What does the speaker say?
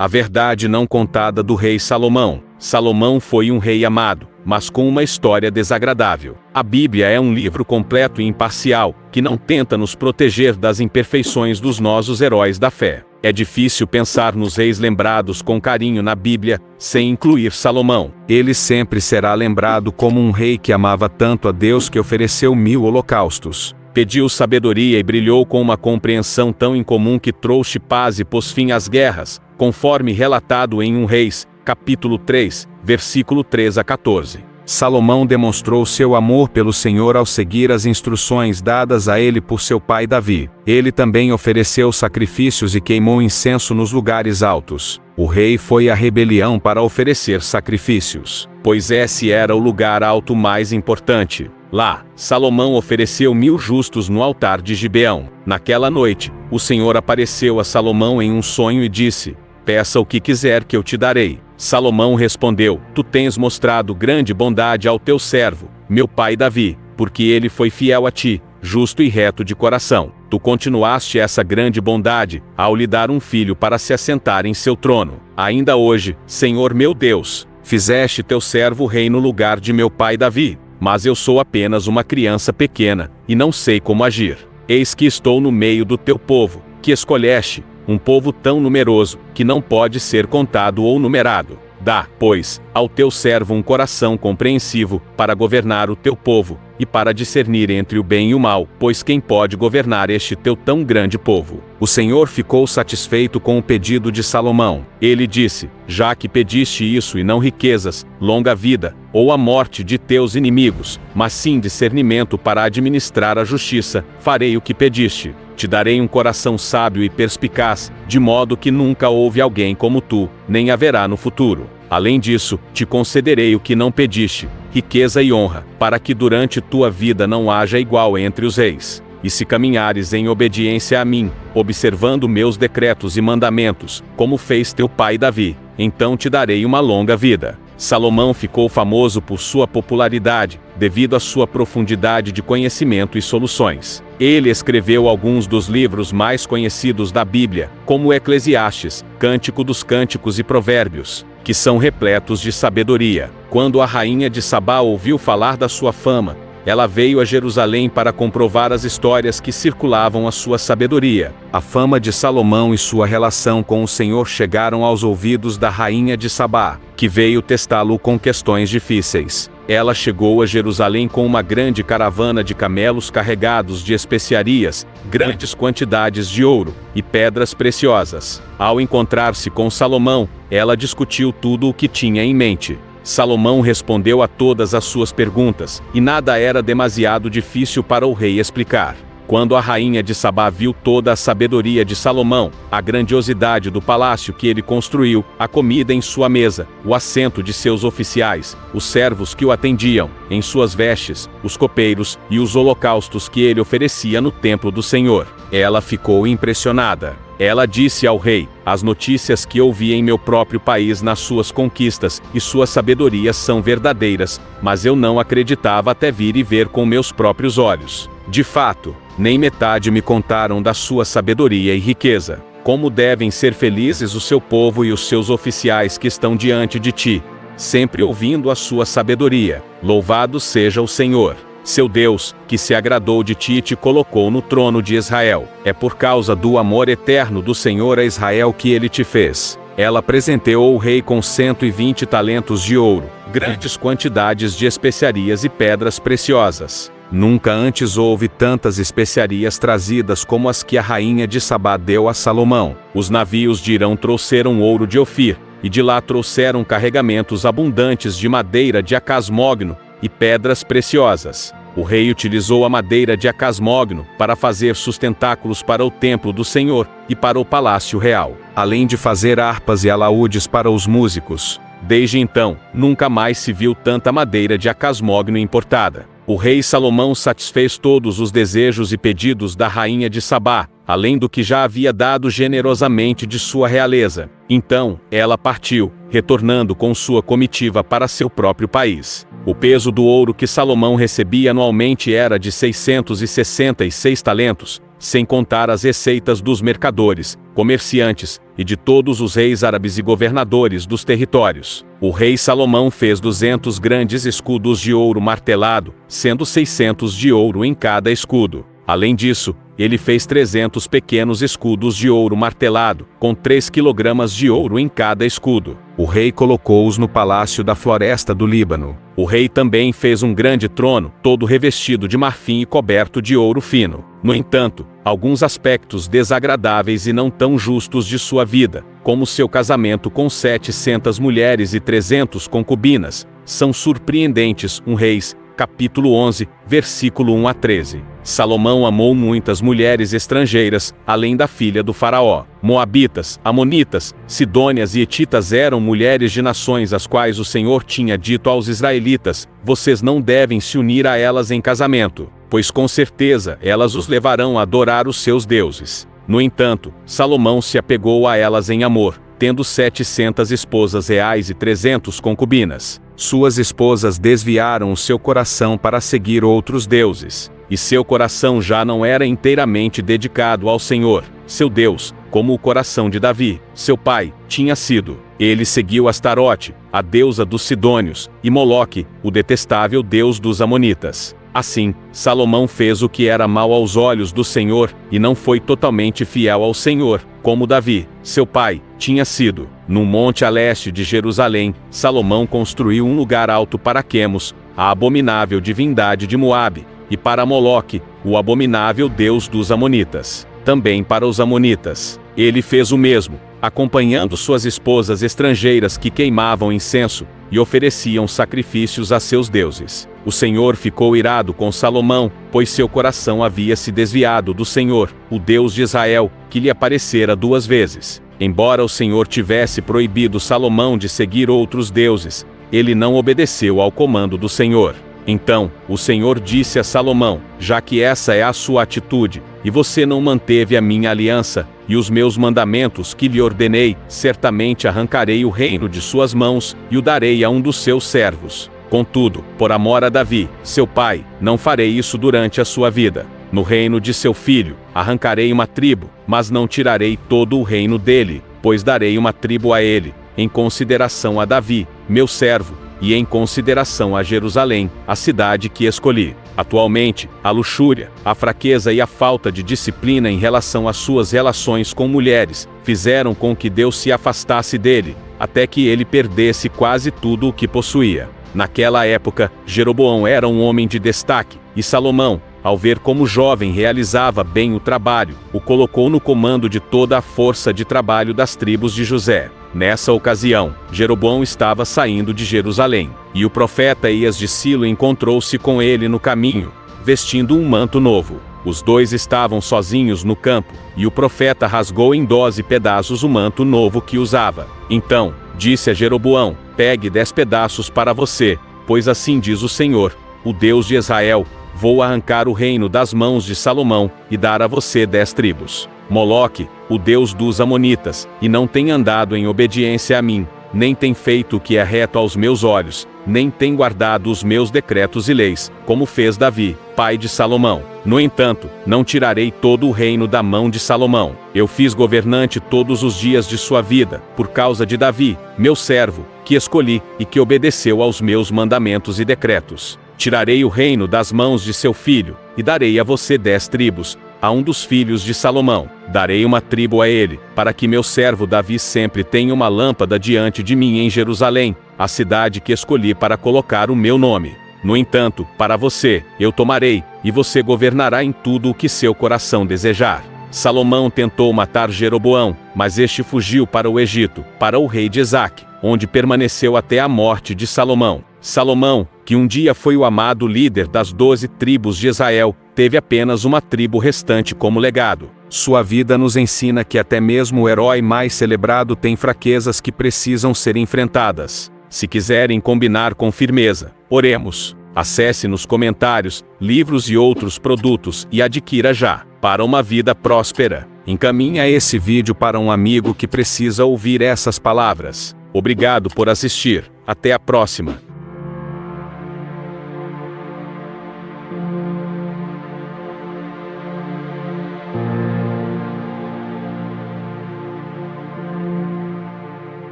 A verdade não contada do rei Salomão. Salomão foi um rei amado, mas com uma história desagradável. A Bíblia é um livro completo e imparcial, que não tenta nos proteger das imperfeições dos nossos heróis da fé. É difícil pensar nos reis lembrados com carinho na Bíblia, sem incluir Salomão. Ele sempre será lembrado como um rei que amava tanto a Deus que ofereceu 1000 holocaustos. Pediu sabedoria e brilhou com uma compreensão tão incomum que trouxe paz e pôs fim às guerras, conforme relatado em 1 Reis, capítulo 3, versículo 3 a 14. Salomão demonstrou seu amor pelo Senhor ao seguir as instruções dadas a ele por seu pai Davi. Ele também ofereceu sacrifícios e queimou incenso nos lugares altos. O rei foi à rebelião para oferecer sacrifícios, pois esse era o lugar alto mais importante. Lá, Salomão ofereceu 1000 justos no altar de Gibeão. Naquela noite, o Senhor apareceu a Salomão em um sonho e disse: "Peça o que quiser que eu te darei." Salomão respondeu: "Tu tens mostrado grande bondade ao teu servo, meu pai Davi, porque ele foi fiel a ti, justo e reto de coração. Tu continuaste essa grande bondade, ao lhe dar um filho para se assentar em seu trono. Ainda hoje, Senhor meu Deus, fizeste teu servo rei no lugar de meu pai Davi. Mas eu sou apenas uma criança pequena, e não sei como agir. Eis que estou no meio do teu povo, que escolheste, um povo tão numeroso, que não pode ser contado ou numerado. Dá, pois, ao teu servo um coração compreensivo, para governar o teu povo, e para discernir entre o bem e o mal, pois quem pode governar este teu tão grande povo?" O Senhor ficou satisfeito com o pedido de Salomão. Ele disse: "Já que pediste isso e não riquezas, longa vida, ou a morte de teus inimigos, mas sim discernimento para administrar a justiça, farei o que pediste. Te darei um coração sábio e perspicaz, de modo que nunca houve alguém como tu, nem haverá no futuro. Além disso, te concederei o que não pediste, riqueza e honra, para que durante tua vida não haja igual entre os reis. E se caminhares em obediência a mim, observando meus decretos e mandamentos, como fez teu pai Davi, então te darei uma longa vida." Salomão ficou famoso por sua popularidade, devido à sua profundidade de conhecimento e soluções. Ele escreveu alguns dos livros mais conhecidos da Bíblia, como Eclesiastes, Cântico dos Cânticos e Provérbios, que são repletos de sabedoria. Quando a rainha de Sabá ouviu falar da sua fama, ela veio a Jerusalém para comprovar as histórias que circulavam a sua sabedoria. A fama de Salomão e sua relação com o Senhor chegaram aos ouvidos da rainha de Sabá, que veio testá-lo com questões difíceis. Ela chegou a Jerusalém com uma grande caravana de camelos carregados de especiarias, grandes quantidades de ouro e pedras preciosas. Ao encontrar-se com Salomão, ela discutiu tudo o que tinha em mente. Salomão respondeu a todas as suas perguntas, e nada era demasiado difícil para o rei explicar. Quando a rainha de Sabá viu toda a sabedoria de Salomão, a grandiosidade do palácio que ele construiu, a comida em sua mesa, o assento de seus oficiais, os servos que o atendiam, em suas vestes, os copeiros e os holocaustos que ele oferecia no templo do Senhor, ela ficou impressionada. Ela disse ao rei: "As notícias que ouvi em meu próprio país nas suas conquistas e sua sabedoria são verdadeiras, mas eu não acreditava até vir e ver com meus próprios olhos. De fato, nem metade me contaram da sua sabedoria e riqueza. Como devem ser felizes o seu povo e os seus oficiais que estão diante de ti, sempre ouvindo a sua sabedoria. Louvado seja o Senhor, seu Deus, que se agradou de ti e te colocou no trono de Israel. É por causa do amor eterno do Senhor a Israel que ele te fez." Ela presenteou o rei com 120 talentos de ouro, grandes quantidades de especiarias e pedras preciosas. Nunca antes houve tantas especiarias trazidas como as que a rainha de Sabá deu a Salomão. Os navios de Irão trouxeram ouro de Ofir, e de lá trouxeram carregamentos abundantes de madeira de acasmogno e pedras preciosas. O rei utilizou a madeira de acasmogno para fazer sustentáculos para o templo do Senhor e para o palácio real, além de fazer harpas e alaúdes para os músicos. Desde então, nunca mais se viu tanta madeira de acasmogno importada. O rei Salomão satisfez todos os desejos e pedidos da rainha de Sabá, além do que já havia dado generosamente de sua realeza. Então, ela partiu, retornando com sua comitiva para seu próprio país. O peso do ouro que Salomão recebia anualmente era de 666 talentos, sem contar as receitas dos mercadores, comerciantes, e de todos os reis árabes e governadores dos territórios. O rei Salomão fez 200 grandes escudos de ouro martelado, sendo 600 de ouro em cada escudo. Além disso, ele fez 300 pequenos escudos de ouro martelado, com 3 quilogramas de ouro em cada escudo. O rei colocou-os no palácio da floresta do Líbano. O rei também fez um grande trono, todo revestido de marfim e coberto de ouro fino. No entanto, alguns aspectos desagradáveis e não tão justos de sua vida, como seu casamento com 700 mulheres e 300 concubinas, são surpreendentes. 1 Reis, capítulo 11, versículo 1 a 13. Salomão amou muitas mulheres estrangeiras, além da filha do faraó. Moabitas, amonitas, sidônias e hetitas eram mulheres de nações às quais o Senhor tinha dito aos israelitas: vocês não devem se unir a elas em casamento, pois com certeza elas os levarão a adorar os seus deuses. No entanto, Salomão se apegou a elas em amor, tendo 700 esposas reais e 300 concubinas. Suas esposas desviaram o seu coração para seguir outros deuses, e seu coração já não era inteiramente dedicado ao Senhor, seu Deus, como o coração de Davi, seu pai, tinha sido. Ele seguiu Astarote, a deusa dos sidônios, e Moloque, o detestável deus dos amonitas. Assim, Salomão fez o que era mal aos olhos do Senhor, e não foi totalmente fiel ao Senhor, como Davi, seu pai, tinha sido. Num monte a leste de Jerusalém, Salomão construiu um lugar alto para Quemos, a abominável divindade de Moabe, e para Moloque, o abominável deus dos amonitas. Também para os amonitas, ele fez o mesmo, acompanhando suas esposas estrangeiras que queimavam incenso e ofereciam sacrifícios a seus deuses. O Senhor ficou irado com Salomão, pois seu coração havia se desviado do Senhor, o Deus de Israel, que lhe aparecera 2 vezes. Embora o Senhor tivesse proibido Salomão de seguir outros deuses, ele não obedeceu ao comando do Senhor. Então, o Senhor disse a Salomão: já que essa é a sua atitude, e você não manteve a minha aliança, e os meus mandamentos que lhe ordenei, certamente arrancarei o reino de suas mãos, e o darei a um dos seus servos. Contudo, por amor a Davi, seu pai, não farei isso durante a sua vida. No reino de seu filho, arrancarei uma tribo, mas não tirarei todo o reino dele, pois darei uma tribo a ele, em consideração a Davi, meu servo, e em consideração a Jerusalém, a cidade que escolhi. Atualmente, a luxúria, a fraqueza e a falta de disciplina em relação às suas relações com mulheres, fizeram com que Deus se afastasse dele, até que ele perdesse quase tudo o que possuía. Naquela época, Jeroboão era um homem de destaque, e Salomão, ao ver como o jovem realizava bem o trabalho, o colocou no comando de toda a força de trabalho das tribos de José. Nessa ocasião, Jeroboão estava saindo de Jerusalém, e o profeta Ias de Silo encontrou-se com ele no caminho, vestindo um manto novo. Os dois estavam sozinhos no campo, e o profeta rasgou em 12 pedaços o manto novo que usava. Então, disse a Jeroboão: pegue 10 pedaços para você, pois assim diz o Senhor, o Deus de Israel: vou arrancar o reino das mãos de Salomão, e dar a você 10 tribos. Moloque, o deus dos amonitas, e não tem andado em obediência a mim, nem tem feito o que é reto aos meus olhos, nem tem guardado os meus decretos e leis, como fez Davi, pai de Salomão. No entanto, não tirarei todo o reino da mão de Salomão. Eu fiz governante todos os dias de sua vida, por causa de Davi, meu servo, que escolhi, e que obedeceu aos meus mandamentos e decretos. Tirarei o reino das mãos de seu filho, e darei a você 10 tribos, a um dos filhos de Salomão. Darei uma tribo a ele, para que meu servo Davi sempre tenha uma lâmpada diante de mim em Jerusalém, a cidade que escolhi para colocar o meu nome. No entanto, para você, eu tomarei, e você governará em tudo o que seu coração desejar. Salomão tentou matar Jeroboão, mas este fugiu para o Egito, para o rei de Esaque, onde permaneceu até a morte de Salomão. Salomão, que um dia foi o amado líder das 12 tribos de Israel, teve apenas uma tribo restante como legado. Sua vida nos ensina que até mesmo o herói mais celebrado tem fraquezas que precisam ser enfrentadas. Se quiserem combinar com firmeza, oremos. Acesse nos comentários, livros e outros produtos e adquira já. Para uma vida próspera. Encaminha esse vídeo para um amigo que precisa ouvir essas palavras. Obrigado por assistir. Até a próxima.